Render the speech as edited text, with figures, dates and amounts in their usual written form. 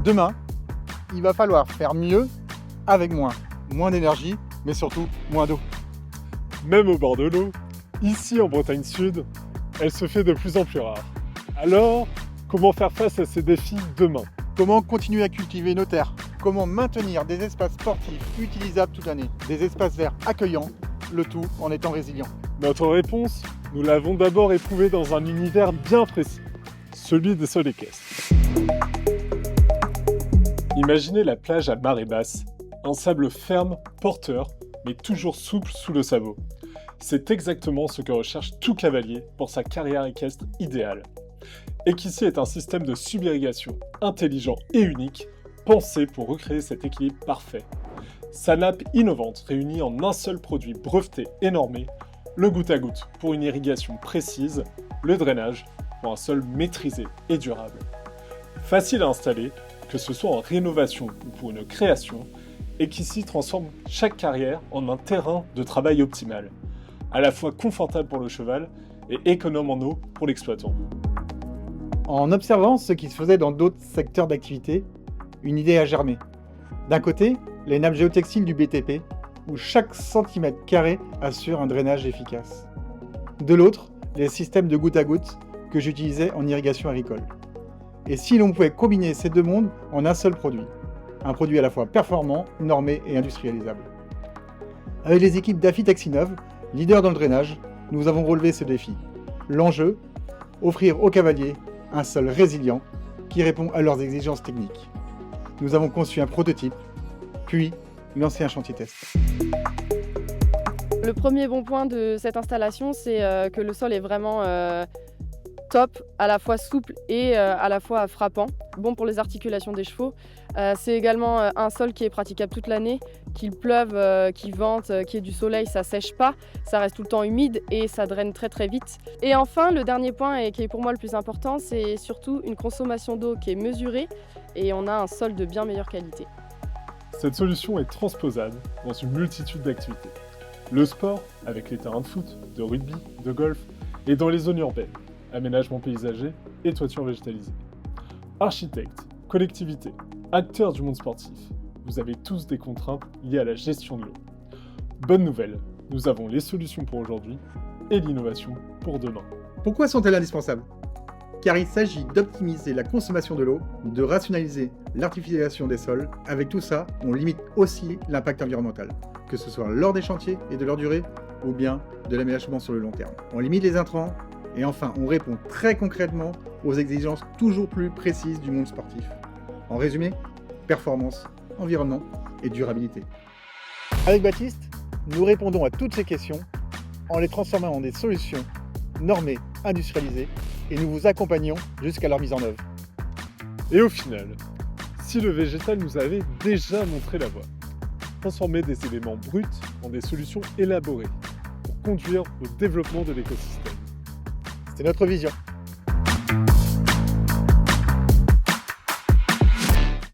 Demain, il va falloir faire mieux avec moins. Moins d'énergie, mais surtout moins d'eau. Même au bord de l'eau, ici en Bretagne Sud, elle se fait de plus en plus rare. Alors, comment faire face à ces défis demain? Comment continuer à cultiver nos terres? Comment maintenir des espaces sportifs utilisables toute l'année? Des espaces verts accueillants, le tout en étant résilient. Notre réponse, nous l'avons d'abord éprouvée dans un univers bien précis, celui des sols équestres. Imaginez la plage à marée basse, un sable ferme, porteur, mais toujours souple sous le sabot. C'est exactement ce que recherche tout cavalier pour sa carrière équestre idéale. Equici est un système de subirrigation intelligent et unique, pensé pour recréer cet équilibre parfait. Sa nappe innovante réunit en un seul produit breveté et normé, le goutte à goutte pour une irrigation précise, le drainage pour un sol maîtrisé et durable. Facile à installer, que ce soit en rénovation ou pour une création, Equici transforme chaque carrière en un terrain de travail optimal, à la fois confortable pour le cheval et économe en eau pour l'exploitant. En observant ce qui se faisait dans d'autres secteurs d'activité, une idée a germé. D'un côté, les nappes géotextiles du BTP, où chaque centimètre carré assure un drainage efficace. De l'autre, les systèmes de goutte à goutte que j'utilisais en irrigation agricole. Et si l'on pouvait combiner ces deux mondes en un seul produit, un produit à la fois performant, normé et industrialisable. Avec les équipes d'Afi Taxinov, leader dans le drainage, nous avons relevé ce défi. L'enjeu, offrir aux cavaliers un sol résilient qui répond à leurs exigences techniques. Nous avons conçu un prototype, puis lancé un chantier test. Le premier bon point de cette installation, c'est que le sol est vraiment top, à la fois souple et à la fois frappant, bon pour les articulations des chevaux. C'est également un sol qui est praticable toute l'année, qu'il pleuve, qu'il vente, qu'il y ait du soleil, ça sèche pas, ça reste tout le temps humide et ça draine très très vite. Et enfin, le dernier point et qui est pour moi le plus important, c'est surtout une consommation d'eau qui est mesurée et on a un sol de bien meilleure qualité. Cette solution est transposable dans une multitude d'activités. Le sport, avec les terrains de foot, de rugby, de golf, et dans les zones urbaines, aménagement paysager et toiture végétalisée. Architectes, collectivités, acteurs du monde sportif, vous avez tous des contraintes liées à la gestion de l'eau. Bonne nouvelle, nous avons les solutions pour aujourd'hui et l'innovation pour demain. Pourquoi sont-elles indispensables? Car il s'agit d'optimiser la consommation de l'eau, de rationaliser l'artificialisation des sols. Avec tout ça, on limite aussi l'impact environnemental, que ce soit lors des chantiers et de leur durée, ou bien de l'aménagement sur le long terme. On limite les intrants, et enfin, on répond très concrètement aux exigences toujours plus précises du monde sportif. En résumé, performance, environnement et durabilité. Avec Baptiste, nous répondons à toutes ces questions en les transformant en des solutions normées, industrialisées, et nous vous accompagnons jusqu'à leur mise en œuvre. Et au final, si le végétal nous avait déjà montré la voie, transformer des éléments bruts en des solutions élaborées pour conduire au développement de l'écosystème. C'est notre vision.